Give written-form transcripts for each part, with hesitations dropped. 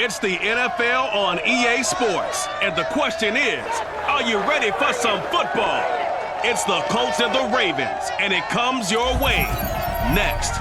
It's the NFL on EA Sports. And the question is, are you ready for some football? It's the Colts and the Ravens, and it comes your way next.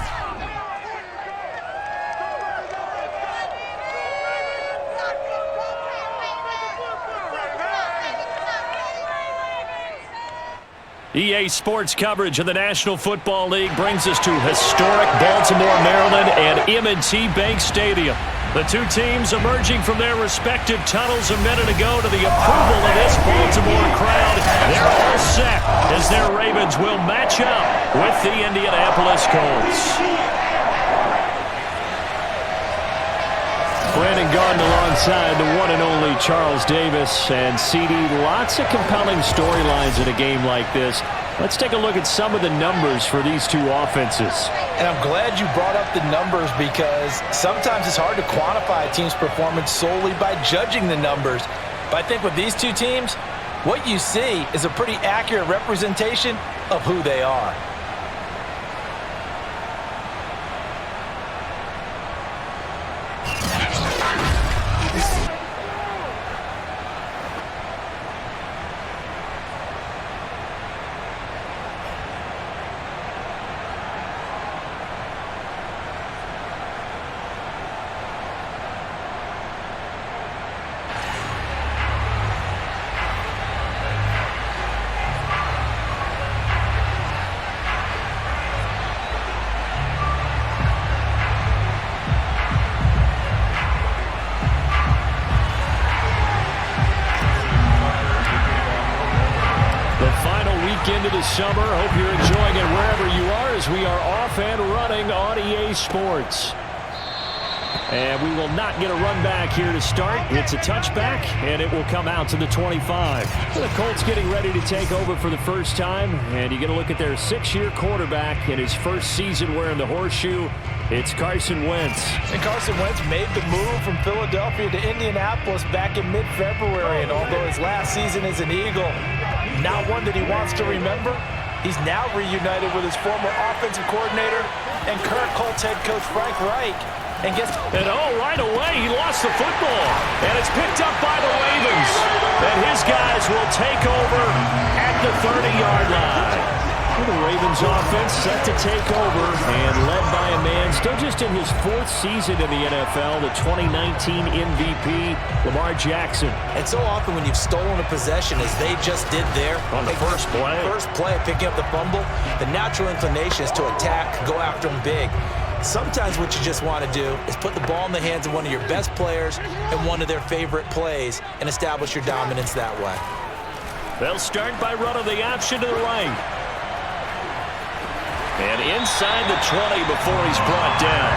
EA Sports coverage of the National Football League brings us to historic Baltimore, Maryland, and M&T Bank Stadium. The two teams emerging from their respective tunnels a minute ago to the approval of this Baltimore crowd. They're all set as their Ravens will match up with the Indianapolis Colts. Brandon Garden alongside the one and only Charles Davis. And CD, lots of compelling storylines in a game like this. Let's take a look at some of the numbers for these two offenses. And I'm glad you brought up the numbers because sometimes it's hard to quantify a team's performance solely by judging the numbers. But I think with these two teams, what you see is a pretty accurate representation of who they are. Into the summer. Hope you're enjoying it wherever you are as we are off and running on EA Sports. And we will not get a run back here to start. It's a touchback, and it will come out to the 25. The Colts getting ready to take over for the first time, and you get a look at their 6-year quarterback in his first season wearing the horseshoe. It's Carson Wentz. And Carson Wentz made the move from Philadelphia to Indianapolis back in mid-February, and although his last season as an Eagle, not one that he wants to remember, he's now reunited with his former offensive coordinator and current Colts head coach Frank Reich. And right away, he lost the football. And it's picked up by the Ravens. And his guys will take over at the 30-yard line. The Ravens offense set to take over and led by a man still just in his 4th season in the NFL, the 2019 MVP, Lamar Jackson. And so often when you've stolen a possession, as they just did there, on the first play, picking up the fumble, the natural inclination is to attack, go after him big. Sometimes what you just want to do is put the ball in the hands of one of your best players and one of their favorite plays and establish your dominance that way. They'll start by running the option to the right. And inside the 20 before he's brought down.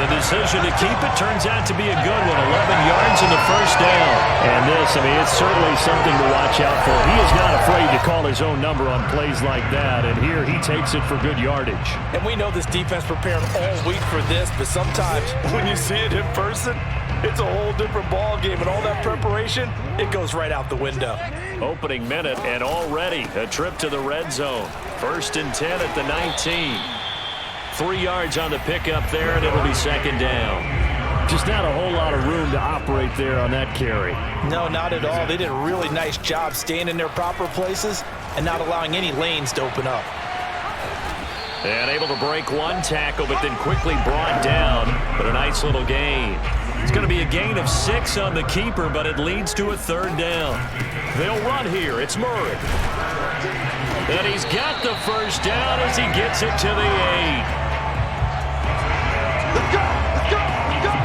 The decision to keep it turns out to be a good one. 11 yards in the first down. And this, it's certainly something to watch out for. He is not afraid to call his own number on plays like that. And here he takes it for good yardage. And we know this defense prepared all week for this, but sometimes when you see it in person, it's a whole different ball game, and all that preparation, it goes right out the window. Opening minute, and already a trip to the red zone. 1st and 10 at the 19. 3 yards on the pickup there, and it'll be 2nd down. Just not a whole lot of room to operate there on that carry. No, not at all. They did a really nice job staying in their proper places and not allowing any lanes to open up. And able to break one tackle, but then quickly brought down. But a nice little gain. It's going to be a gain of 6 on the keeper, but it leads to a 3rd down. They'll run here. It's Murray. And he's got the first down as he gets it to the 8.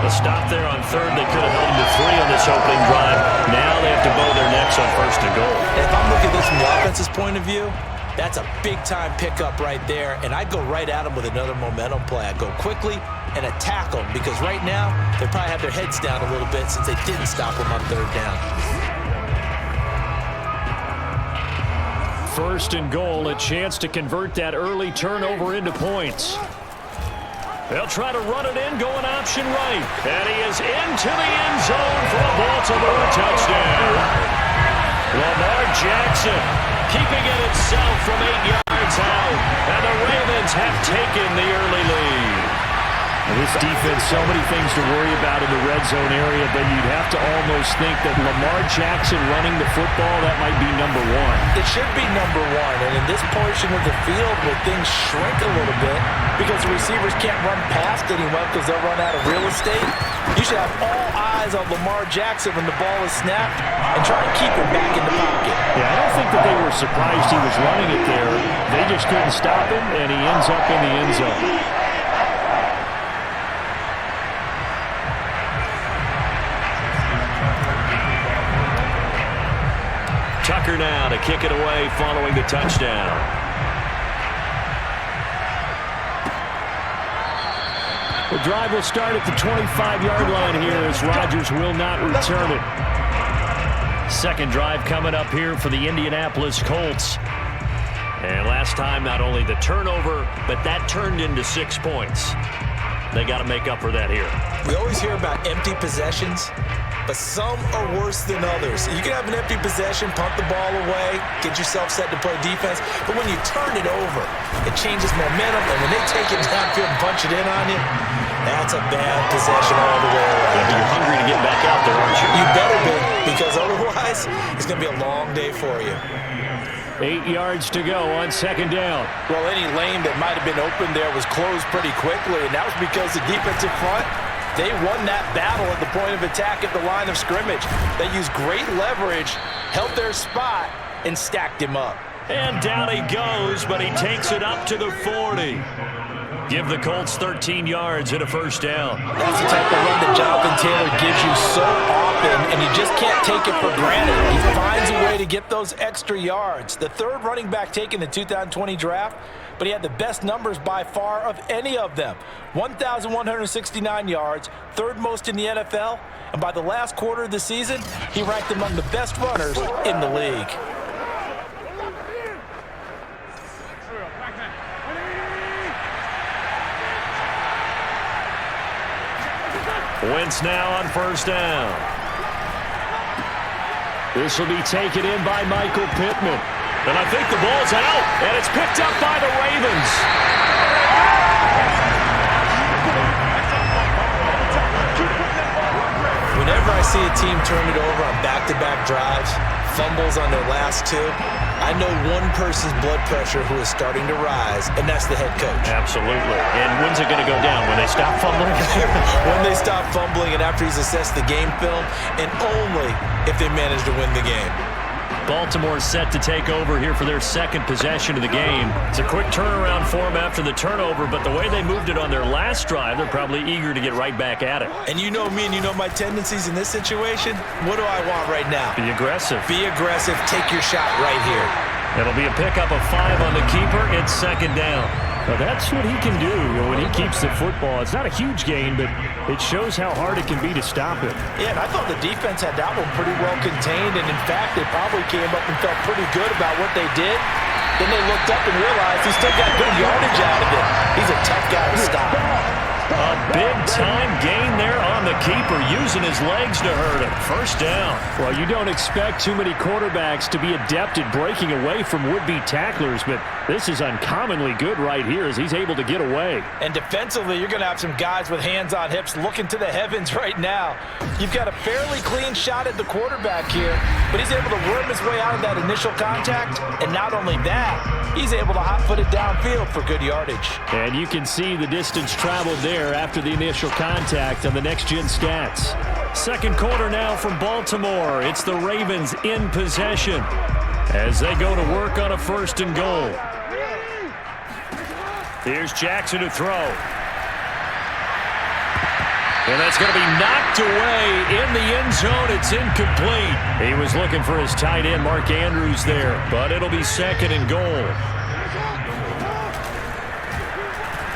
A stop there on 3rd. They could have held him to 3 on this opening drive. Now they have to bow their necks on 1st and goal. If I'm looking at this from the offense's point of view, that's a big-time pickup right there, and I'd go right at him with another momentum play. I'd go quickly and attack them because right now they probably have their heads down a little bit since they didn't stop them on 3rd down. 1st and goal, a chance to convert that early turnover into points. They'll try to run it in, going option right. And he is into the end zone for a Baltimore touchdown. Lamar Jackson keeping it itself from 8 yards out. And the Ravens have taken the early lead. This defense, so many things to worry about in the red zone area, but you'd have to almost think that Lamar Jackson running the football, that might be number one. It should be number one, and in this portion of the field where things shrink a little bit because the receivers can't run past anyone because they'll run out of real estate, you should have all eyes on Lamar Jackson when the ball is snapped and try and keep him back in the pocket. Yeah, I don't think that they were surprised he was running it there. They just couldn't stop him, and he ends up in the end zone. Tucker now to kick it away following the touchdown. The drive will start at the 25-yard line here as Rodgers will not return it. Second drive coming up here for the Indianapolis Colts. And last time, not only the turnover, but that turned into 6 points. They got to make up for that here. We always hear about empty possessions, but some are worse than others. You can have an empty possession, punt the ball away, get yourself set to play defense, but when you turn it over, it changes momentum, and when they take it downfield and punch it in on you, that's a bad possession all the way around. Yeah, but you're hungry to get back out there, aren't you? You better be, because otherwise, it's going to be a long day for you. 8 yards to go on second down. Well, any lane that might have been open there was closed pretty quickly, and that was because the defensive front, they won that battle at the point of attack at the line of scrimmage. They used great leverage, held their spot, and stacked him up. And down he goes, but he takes it up to the 40. Give the Colts 13 yards and a first down. That's the type of run that Jonathan Taylor gives you so often, and you just can't take it for granted. He finds a way to get those extra yards. The third running back taken in the 2020 draft, but he had the best numbers by far of any of them. 1,169 yards, third most in the NFL, and by the last quarter of the season, he ranked among the best runners in the league. Wentz now on first down. This will be taken in by Michael Pittman. And I think the ball's out, and it's picked up by the Ravens. Whenever I see a team turn it over on back-to-back drives, fumbles on their last two, I know one person's blood pressure who is starting to rise, and that's the head coach. Absolutely. And when's it going to go down? When they stop fumbling? When they stop fumbling and after he's assessed the game film, and only if they manage to win the game. Baltimore set to take over here for their second possession of the game. It's a quick turnaround for them after the turnover, but the way they moved it on their last drive, they're probably eager to get right back at it. And you know me and you know my tendencies in this situation. What do I want right now? Be aggressive. Be aggressive. Take your shot right here. It'll be a pickup of 5 on the keeper. It's second down. Well, that's what he can do when he keeps the football. It's not a huge gain, but it shows how hard it can be to stop him. Yeah, and I thought the defense had that one pretty well contained, and in fact, they probably came up and felt pretty good about what they did. Then they looked up and realized he still got good yardage out of it. He's a tough guy to stop. A big-time gain there on the keeper, using his legs to hurt him. First down. Well, you don't expect too many quarterbacks to be adept at breaking away from would-be tacklers, but this is uncommonly good right here as he's able to get away. And defensively, you're going to have some guys with hands on hips looking to the heavens right now. You've got a fairly clean shot at the quarterback here, but he's able to worm his way out of that initial contact, and not only that, he's able to hot-foot it downfield for good yardage. And you can see the distance traveled there after the initial contact on the next-gen stats. Second quarter now from Baltimore. It's the Ravens in possession as they go to work on a first and goal. Here's Jackson to throw. And that's going to be knocked away in the end zone. It's incomplete. He was looking for his tight end, Mark Andrews, there, but it'll be second and goal.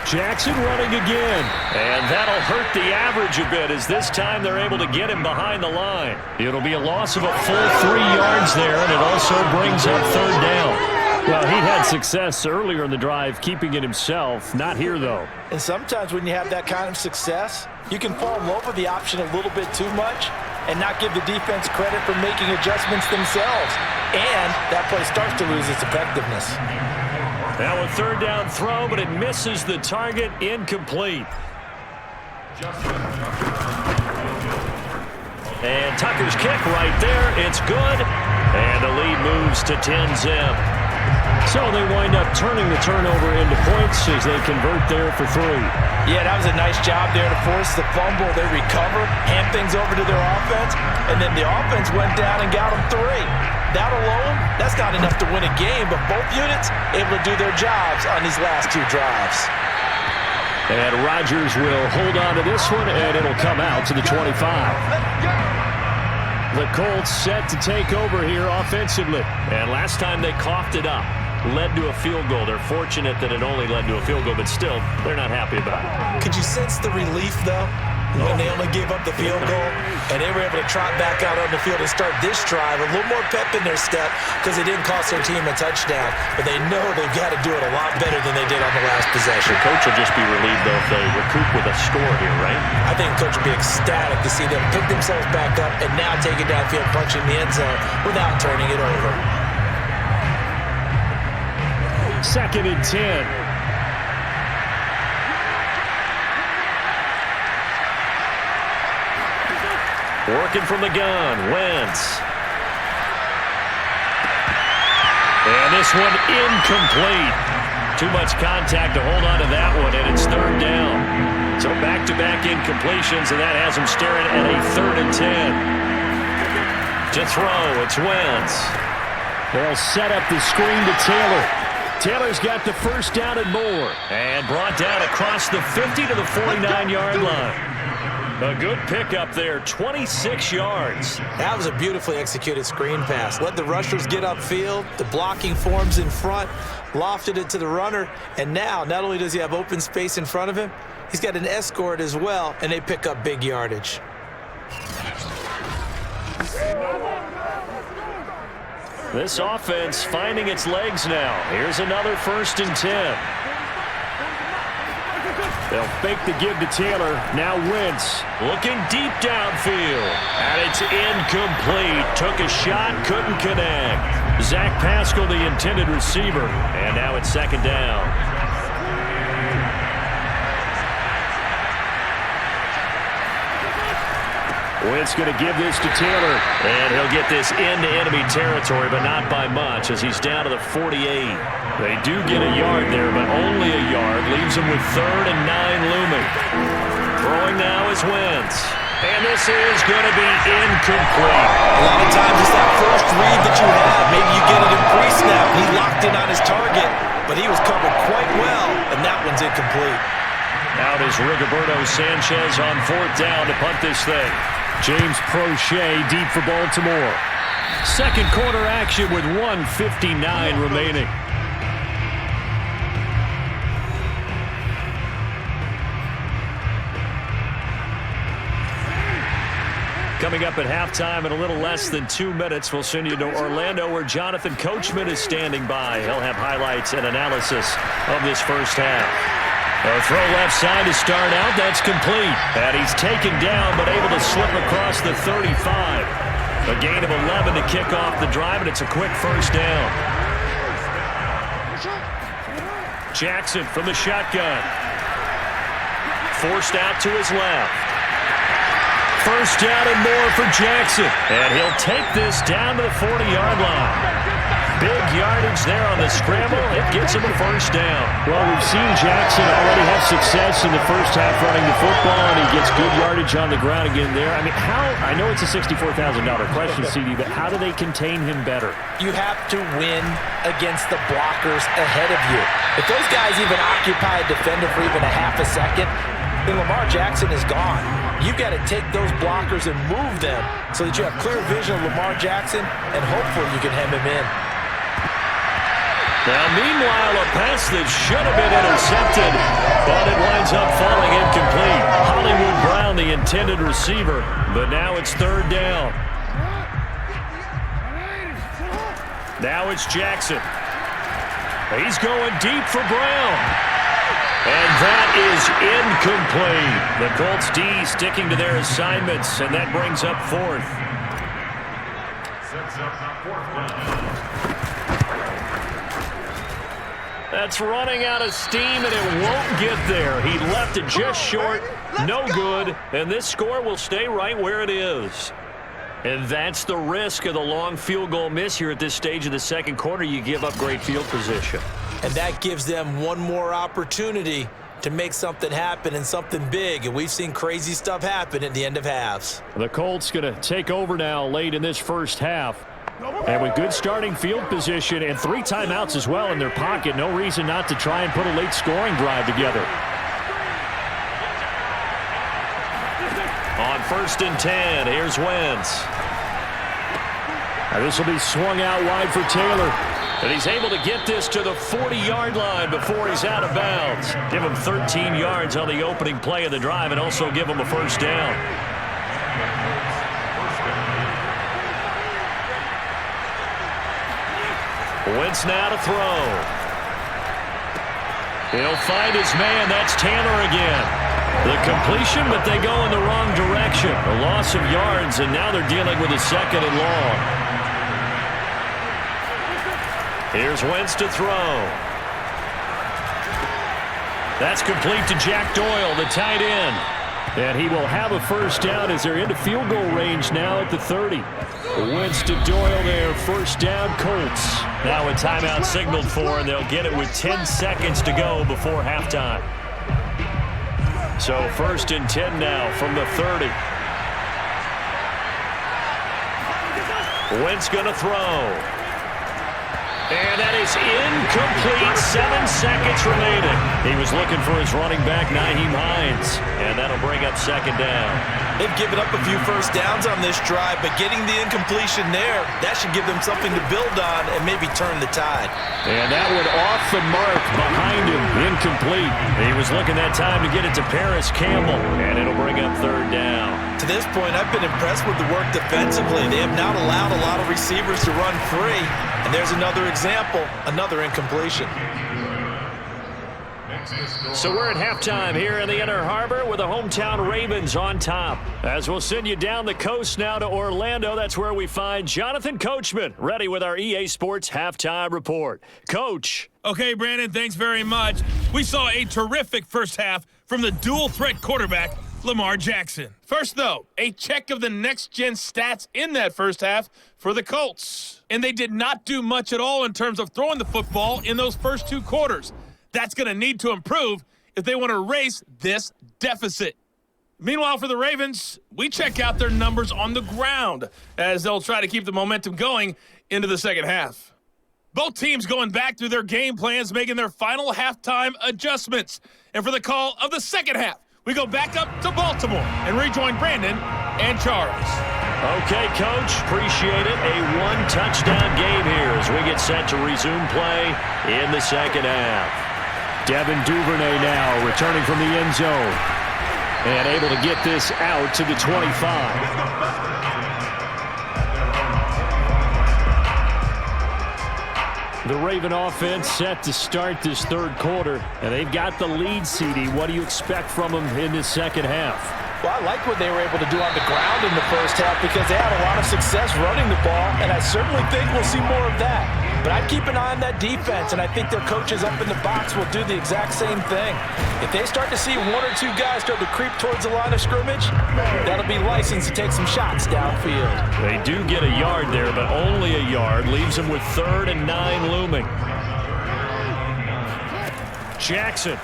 Jackson running again, and that'll hurt the average a bit as this time they're able to get him behind the line. It'll be a loss of a full 3 yards there, and it also brings up third down. Well, he had success earlier in the drive keeping it himself. Not here, though. And sometimes when you have that kind of success, you can fall in love with the option a little bit too much and not give the defense credit for making adjustments themselves. And that play starts to lose its effectiveness. Now a third down throw, but it misses the target, incomplete. And Tucker's kick right there. It's good. And the lead moves to 10-zip. So they wind up turning the turnover into points as they convert there for 3. Yeah, that was a nice job there to force the fumble. They recover, hand things over to their offense, and then the offense went down and got them 3. That alone, that's not enough to win a game, but both units able to do their jobs on these last 2 drives. And Rodgers will hold on to this one, and it'll come out to the 25. The Colts set to take over here offensively. And last time they coughed it up, led to a field goal. They're fortunate that it only led to a field goal, but still, they're not happy about it. Could you sense the relief, though, when they only gave up the field goal and they were able to trot back out on the field and start this drive? A little more pep in their step because it didn't cost their team a touchdown, but they know they've got to do it a lot better than they did on the last possession. The coach will just be relieved, though, if they recoup with a score here, right? I think the coach will be ecstatic to see them pick themselves back up and now take it downfield, punching the end zone without turning it over. 2nd and 10. Working from the gun, Wentz. And this one incomplete. Too much contact to hold on to that one, and it's 3rd down. So back-to-back incompletions, and that has them staring at a 3rd and 10. To throw, it's Wentz. They'll set up the screen to Taylor. Taylor's got the first down and more. And brought down across the 50 to the 49-yard line. A good pickup there, 26 yards. That was a beautifully executed screen pass. Let the rushers get upfield. The blocking forms in front. Lofted it to the runner. And now, not only does he have open space in front of him, he's got an escort as well, and they pick up big yardage. This offense finding its legs now. Here's another 1st and 10. They'll fake the give to Taylor. Now Wentz looking deep downfield. And it's incomplete. Took a shot, couldn't connect. Zach Pascal, the intended receiver. And now it's 2nd down. Wentz going to give this to Taylor. And he'll get this into enemy territory, but not by much as he's down to the 48. They do get a yard there, but only a yard. Leaves them with 3rd and 9 looming. Throwing now is Wentz. And this is going to be incomplete. A lot of times it's that first read that you have. Maybe you get it in pre-snap. He locked in on his target, but he was covered quite well, and that one's incomplete. Out is Rigoberto Sanchez on 4th down to punt this thing. James Prochet deep for Baltimore. 2nd quarter action with 1:59 remaining. Coming up at halftime in a little less than 2 minutes, we'll send you to Orlando where Jonathan Coachman is standing by. He'll have highlights and analysis of this first half. A throw left side to start out. That's complete. And he's taken down but able to slip across the 35. A gain of 11 to kick off the drive, and it's a quick 1st down. Jackson from the shotgun. Forced out to his left. 1st down and more for Jackson. And he'll take this down to the 40-yard line. Big yardage there on the scramble. It gets him a 1st down. Well, we've seen Jackson already have success in the first half running the football, and he gets good yardage on the ground again there. I mean, I know it's a $64,000 question, CD, but how do they contain him better? You have to win against the blockers ahead of you. If those guys even occupy a defender for even a half a second, then Lamar Jackson is gone. You've got to take those blockers and move them so that you have clear vision of Lamar Jackson, and hopefully you can hem him in. Now, meanwhile, a pass that should have been intercepted, but it winds up falling incomplete. Hollywood Brown, the intended receiver, but now it's 3rd down. Now it's Jackson. He's going deep for Brown. And that is incomplete. The Colts D sticking to their assignments, and that brings up 4th. That's running out of steam, and it won't get there. He left it just short. No good, and this score will stay right where it is. And that's the risk of the long field goal miss here at this stage of the second quarter. You give up great field position. And that gives them one more opportunity to make something happen and something big. And we've seen crazy stuff happen at the end of halves. The Colts going to take over now late in this first half. And with good starting field position and 3 timeouts as well in their pocket, no reason not to try and put a late scoring drive together. On 1st and 10, here's Wentz. Now this will be swung out wide for Taylor. And he's able to get this to the 40-yard line before he's out of bounds. Give him 13 yards on the opening play of the drive and also give him a first down. Wentz now to throw. He'll find his man. That's Taylor again. The completion, but they go in the wrong direction. A loss of yards, and now they're dealing with a 2nd and long. Here's Wentz to throw. That's complete to Jack Doyle, the tight end. And he will have a first down as they're into field goal range now at the 30. Wentz to Doyle there, first down Colts. Now a timeout signaled for, and they'll get it with 10 seconds to go before halftime. So 1st and 10 now from the 30. Wentz going to throw. And that is incomplete. 7 seconds remaining. He was looking for his running back, Nyheim Hines. And that'll bring up 2nd down. They've given up a few first downs on this drive, but getting the incompletion there, that should give them something to build on and maybe turn the tide. And that one off the mark behind him. Incomplete. He was looking that time to get it to Paris Campbell. And it'll bring up 3rd down. To this point, I've been impressed with the work defensively. They have not allowed a lot of receivers to run free. And there's another example, another incompletion. So we're at halftime here in the Inner Harbor with the hometown Ravens on top. As we'll send you down the coast now to Orlando, that's where we find Jonathan Coachman, ready with our EA Sports halftime report. Coach. Okay, Brandon, thanks very much. We saw a terrific first half from the dual-threat quarterback, Lamar Jackson. First, though, a check of the next-gen stats in that first half for the Colts. And they did not do much at all in terms of throwing the football in those first 2 quarters. That's going to need to improve if they want to erase this deficit. Meanwhile, for the Ravens, we check out their numbers on the ground as they'll try to keep the momentum going into the second half. Both teams going back through their game plans, making their final halftime adjustments. And for the call of the second half, we go back up to Baltimore and rejoin Brandon and Charles. Okay, Coach, appreciate it. A 1-touchdown game here as we get set to resume play in the second half. Devin Duvernay now returning from the end zone and able to get this out to the 25. The Raven offense set to start this 3rd quarter, and they've got the lead, CD. What do you expect from them in this second half? Well, I like what they were able to do on the ground in the first half because they had a lot of success running the ball, and I certainly think we'll see more of that. But I'd keep an eye on that defense, and I think their coaches up in the box will do the exact same thing. If they start to see 1 or 2 guys start to creep towards the line of scrimmage, that'll be licensed to take some shots downfield. They do get a yard there, but only a yard. Leaves them with 3rd and 9 looming. Jackson.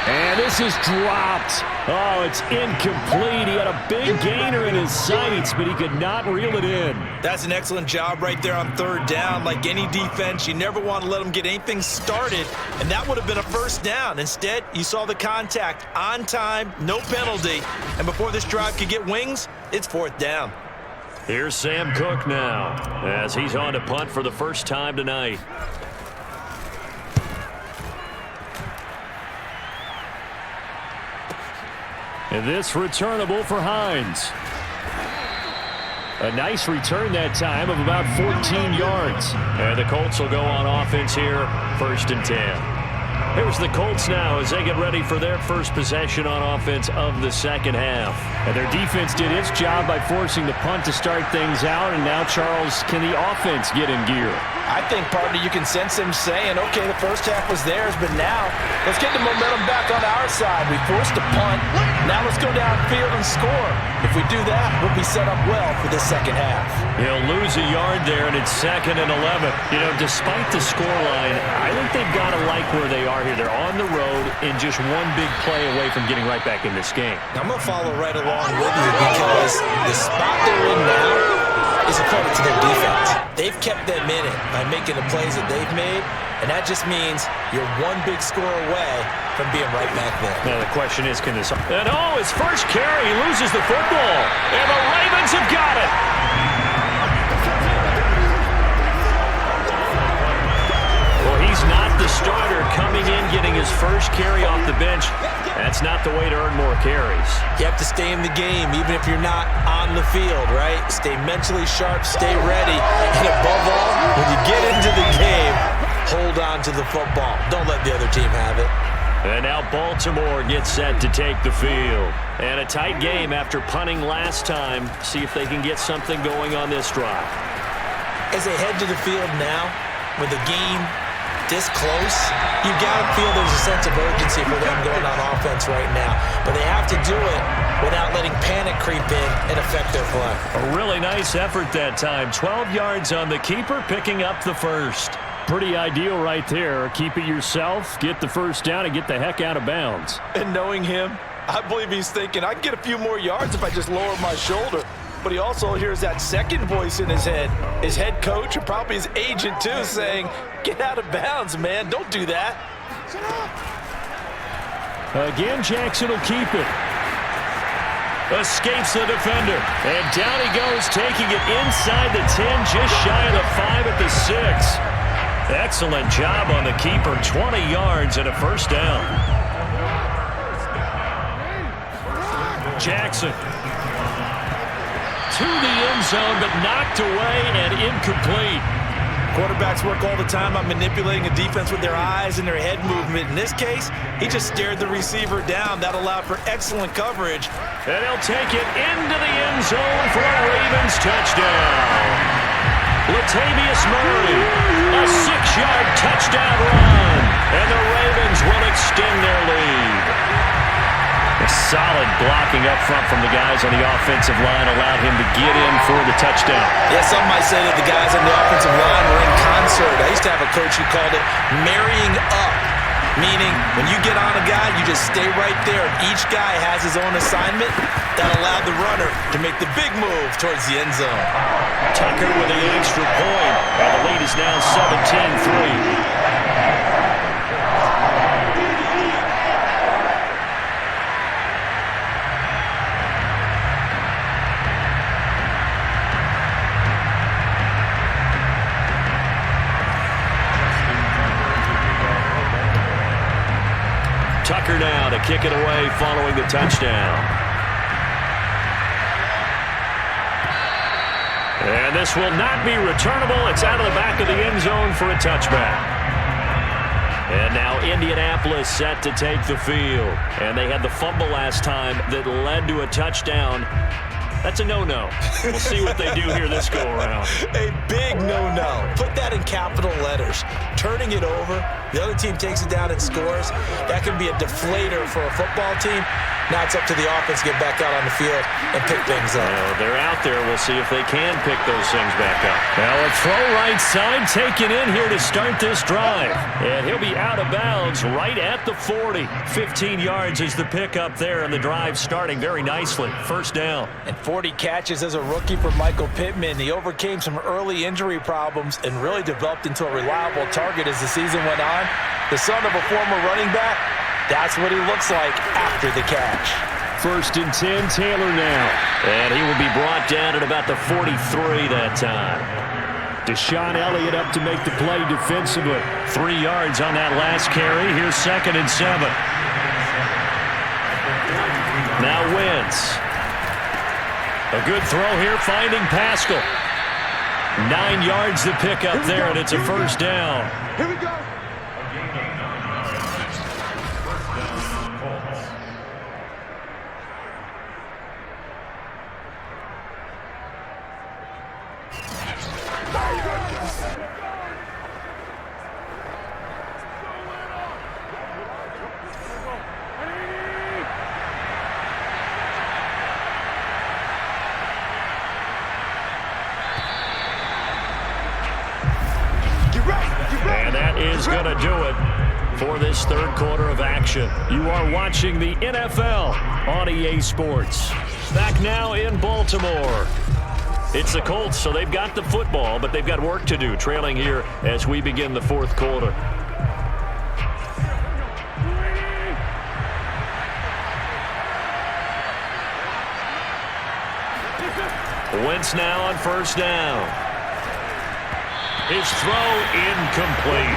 And this is dropped. Oh, it's incomplete. He had a big gainer in his sights, but he could not reel it in. That's an excellent job right there on 3rd down. Like any defense, you never want to let them get anything started, and that would have been a first down. Instead, you saw the contact on time, no penalty, and before this drive could get wings, it's 4th down. Here's Sam Cook now as he's on to punt for the first time tonight. And this returnable for Hines. A nice return that time of about 14 yards. And the Colts will go on offense here, 1st and 10. Here's the Colts now as they get ready for their first possession on offense of the second half. And their defense did its job by forcing the punt to start things out. And now, Charles, can the offense get in gear? I think, partner, you can sense him saying, okay, the first half was theirs, but now let's get the momentum back on our side. We forced a punt. Now let's go downfield and score. If we do that, we'll be set up well for the second half. He'll lose a yard there, and it's 2nd and 11. You know, despite the scoreline, I think they've got to like where they are here. They're on the road and just one big play away from getting right back in this game. I'm going to follow right along with you because the spot they're in now is a credit to their defense. They've kept them in it by making the plays that they've made, and that just means you're one big score away from being right back there. Now the question is, can this... And his first carry, he loses the football, and the Ravens have got it. Well, he's not the starter coming in, getting his first carry off the bench. That's not the way to earn more carries. You have to stay in the game, even if you're not on the field, right? Stay mentally sharp, stay ready, and above all, when you get into the game, hold on to the football. Don't let the other team have it. And now Baltimore gets set to take the field. And a tight game after punting last time. See if they can get something going on this drive. As they head to the field now, with the game this close, you got to feel there's a sense of urgency for them going on offense right now. But they have to do it without letting panic creep in and affect their play. A really nice effort that time. 12 yards on the keeper, picking up the first. Pretty ideal right there. Keep it yourself, get the first down, and get the heck out of bounds. And knowing him, I believe he's thinking, I can get a few more yards if I just lower my shoulder. But he also hears that second voice in his head. His head coach and probably his agent, too, saying, get out of bounds, man. Don't do that. Again, Jackson will keep it. Escapes the defender. And down he goes, taking it inside the 10, just shy of the 5 at the 6. Excellent job on the keeper. 20 yards and a first down. Jackson. To the end zone, but knocked away and incomplete. Quarterbacks work all the time on manipulating a defense with their eyes and their head movement. In this case, he just stared the receiver down. That allowed for excellent coverage. And he'll take it into the end zone for a Ravens touchdown. Latavius Murray, a 6-yard touchdown run, and the Ravens will extend their lead. A solid blocking up front from the guys on the offensive line allowed him to get in for the touchdown. Yeah, some might say that the guys on the offensive line were in concert. I used to have a coach who called it marrying up, meaning when you get on a guy, you just stay right there. Each guy has his own assignment that allowed the runner to make the big move towards the end zone. Tucker with the extra point, and the lead is now 17-3. Tucker now to kick it away following the touchdown. And this will not be returnable. It's out of the back of the end zone for a touchback. And now Indianapolis set to take the field. And they had the fumble last time that led to a touchdown. That's a no-no. We'll see what they do here this go-around. A big no-no. Put that in capital letters. Turning it over, the other team takes it down and scores. That can be a deflator for a football team. Now it's up to the offense to get back out on the field and pick things up. Well, they're out there. We'll see if they can pick those things back up. Now a throw right side taken in here to start this drive. And he'll be out of bounds right at the 40. 15 yards is the pickup there, and the drive starting very nicely. First down. And 40 catches as a rookie for Michael Pittman. He overcame some early injury problems and really developed into a reliable target as the season went on. The son of a former running back, that's what he looks like after the catch. First and 10, Taylor now. And he will be brought down at about the 43 that time. Deshaun Elliott up to make the play defensively. 3 yards on that last carry. Here's 2nd and 7. Now Wentz. A good throw here, finding Pascal. 9 yards to pick up there, and it's a first down. Here we go. is going to do it for this third quarter of action. You are watching the NFL on EA Sports. Back now in Baltimore. It's the Colts, so they've got the football, but they've got work to do, trailing here as we begin the fourth quarter. Wentz now on first down. His throw incomplete.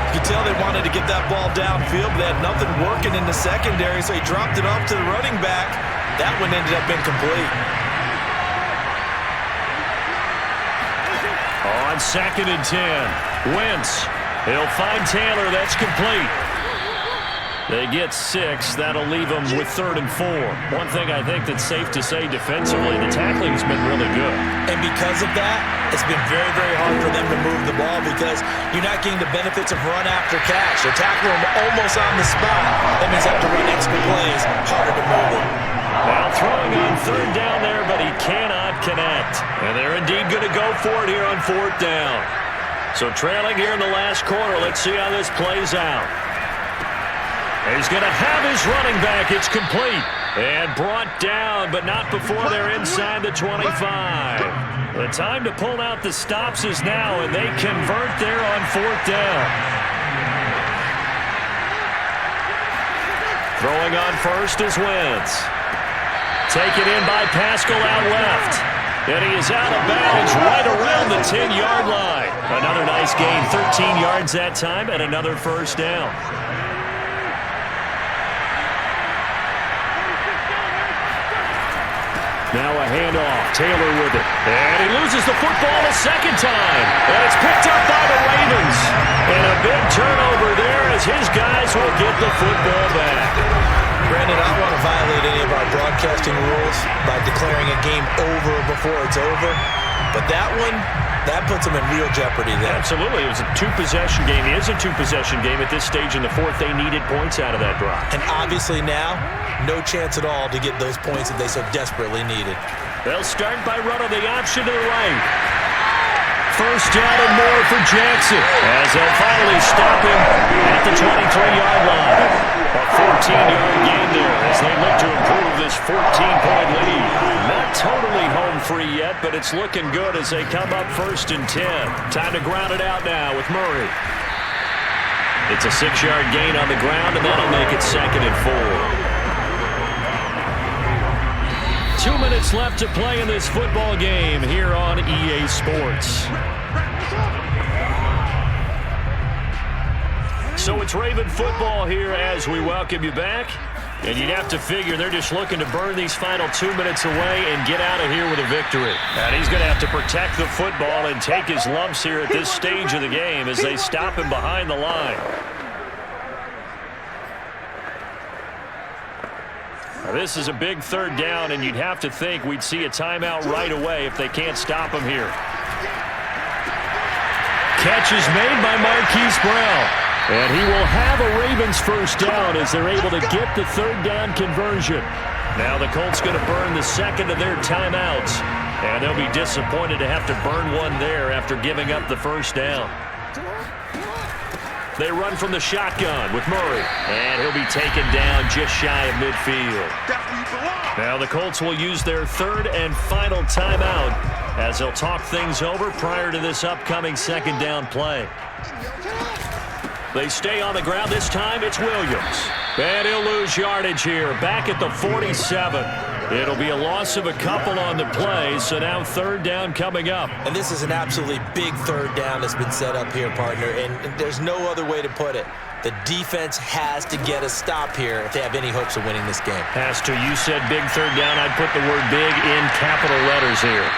You can tell they wanted to get that ball downfield, but they had nothing working in the secondary, so he dropped it off to the running back. That one ended up incomplete. On 2nd and 10, Wentz. He'll find Taylor. That's complete. They get 6. That'll leave them with 3rd and 4. One thing I think that's safe to say defensively, the tackling's been really good. And because of that, it's been very, very hard for them to move the ball because you're not getting the benefits of run after catch. They're tackling them almost on the spot. That means they have to run extra plays, harder to move it. Now throwing on 3rd down there, but he cannot connect. And they're indeed going to go for it here on 4th down. So trailing here in the last quarter, let's see how this plays out. He's going to have his running back. It's complete. And brought down, but not before they're inside the 25. The time to pull out the stops is now, and they convert there on 4th down. Throwing on first is Wentz. Taken in by Pascal out left. And he is out of bounds right around the 10-yard line. Another nice gain, 13 yards that time, and another first down. Now a handoff. Taylor with it. And he loses the football a second time. And it's picked up by the Ravens. And a big turnover there as his guys will get the football back. Brandon, I don't want to violate any of our broadcasting rules by declaring a game over before it's over. But that one, that puts them in real jeopardy there. Absolutely. It was a two-possession game. It is a two-possession game at this stage in the fourth. They needed points out of that drive. And obviously now, no chance at all to get those points that they so desperately needed. They'll start by running the option to the right. First down and more for Jackson as they'll finally stop him at the 23-yard line. A 14-yard gain there as they look to improve this 14-point lead. Not totally home free yet, but it's looking good as they come up 1st and 10. Time to ground it out now with Murray. It's a 6-yard gain on the ground, and that'll make it 2nd and 4. 2 minutes left to play in this football game here on EA Sports. So it's Raven football here as we welcome you back. And you'd have to figure they're just looking to burn these final 2 minutes away and get out of here with a victory. And he's going to have to protect the football and take his lumps here at this stage of the game as they stop him behind the line. Now, this is a big 3rd down, and you'd have to think we'd see a timeout right away if they can't stop him here. Catch is made by Marquise Brown. And he will have a Ravens first down as they're able to get the 3rd down conversion. Now the Colts going to burn the second of their timeouts. And they'll be disappointed to have to burn one there after giving up the first down. They run from the shotgun with Murray. And he'll be taken down just shy of midfield. Now the Colts will use their 3rd and final timeout as they'll talk things over prior to this upcoming 2nd down play. They stay on the ground. This time it's Williams. And he'll lose yardage here. Back at the 47. It'll be a loss of a couple on the play. So now 3rd down coming up. And this is an absolutely big 3rd down that's been set up here, partner. And there's no other way to put it. The defense has to get a stop here if they have any hopes of winning this game. Has to. You said big 3rd down. I'd put the word big in capital letters here.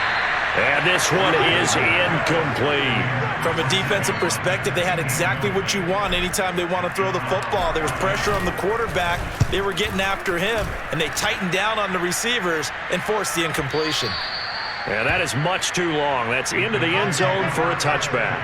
And this one is incomplete. From a defensive perspective, they had exactly what you want anytime they want to throw the football. There was pressure on the quarterback. They were getting after him, and they tightened down on the receivers and forced the incompletion. Yeah, that is much too long. That's into the end zone for a touchback.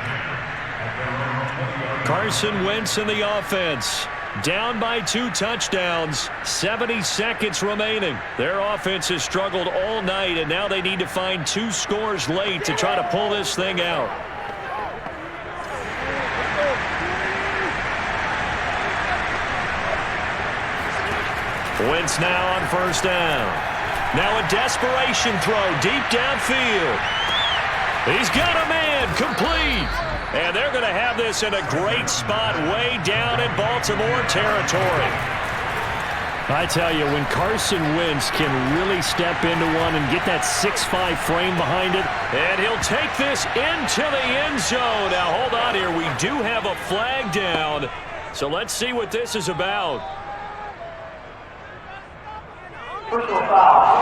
Carson Wentz in the offense. Down by 2 touchdowns, 70 seconds remaining. Their offense has struggled all night, and now they need to find 2 scores late to try to pull this thing out. Wentz now on first down. Now a desperation throw deep downfield. He's got a man, complete. And they're going to have this in a great spot way down in Baltimore territory. I tell you, when Carson Wentz can really step into one and get that 6'5" frame behind it, and he'll take this into the end zone. Now, hold on here. We do have a flag down, so let's see what this is about. Personal foul.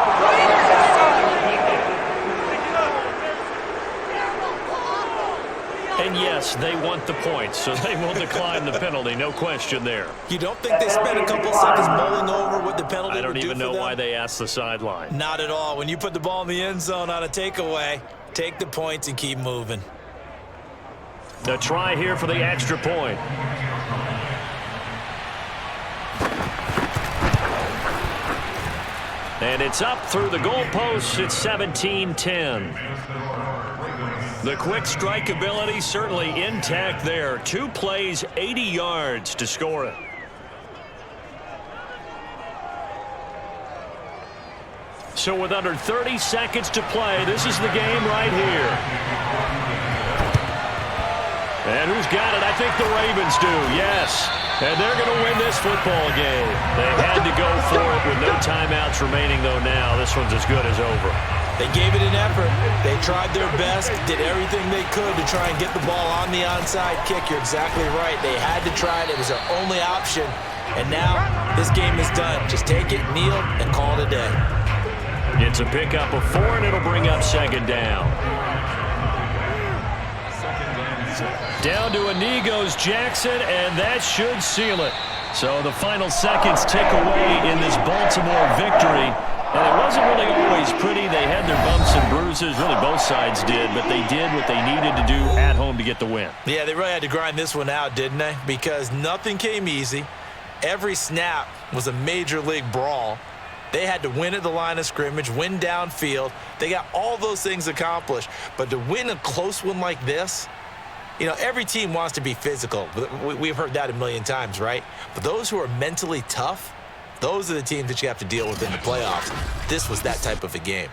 And yes, they want the points, so they will decline the penalty. No question there. You don't think they spent a couple seconds mulling over what the penalty I don't would do even for know them? why they asked the sideline. Not at all. When you put the ball in the end zone on a takeaway, take the points and keep moving. The try here for the extra point. And it's up through the goalposts. It's 17-10. The quick strike ability certainly intact there. 2 plays, 80 yards to score it. So with under 30 seconds to play, this is the game right here. And who's got it? I think the Ravens do, yes. And they're going to win this football game. They had to go for it with no timeouts remaining, though now. This one's as good as over. They gave it an effort. They tried their best, did everything they could to try and get the ball on the onside kick. You're exactly right. They had to try it. It was their only option. And now this game is done. Just take it, kneel, and call it a day. It's a pickup of 4, and it'll bring up second down. Down to a knee goes Jackson, and that should seal it. So the final seconds tick away in this Baltimore victory. And it wasn't really always pretty. They had their bumps and bruises. Really, both sides did. But they did what they needed to do at home to get the win. Yeah, they really had to grind this one out, didn't they? Because nothing came easy. Every snap was a major league brawl. They had to win at the line of scrimmage, win downfield. They got all those things accomplished. But to win a close one like this, you know, every team wants to be physical. We've heard that a million times, right? But those who are mentally tough, those are the teams that you have to deal with in the playoffs. This was that type of a game.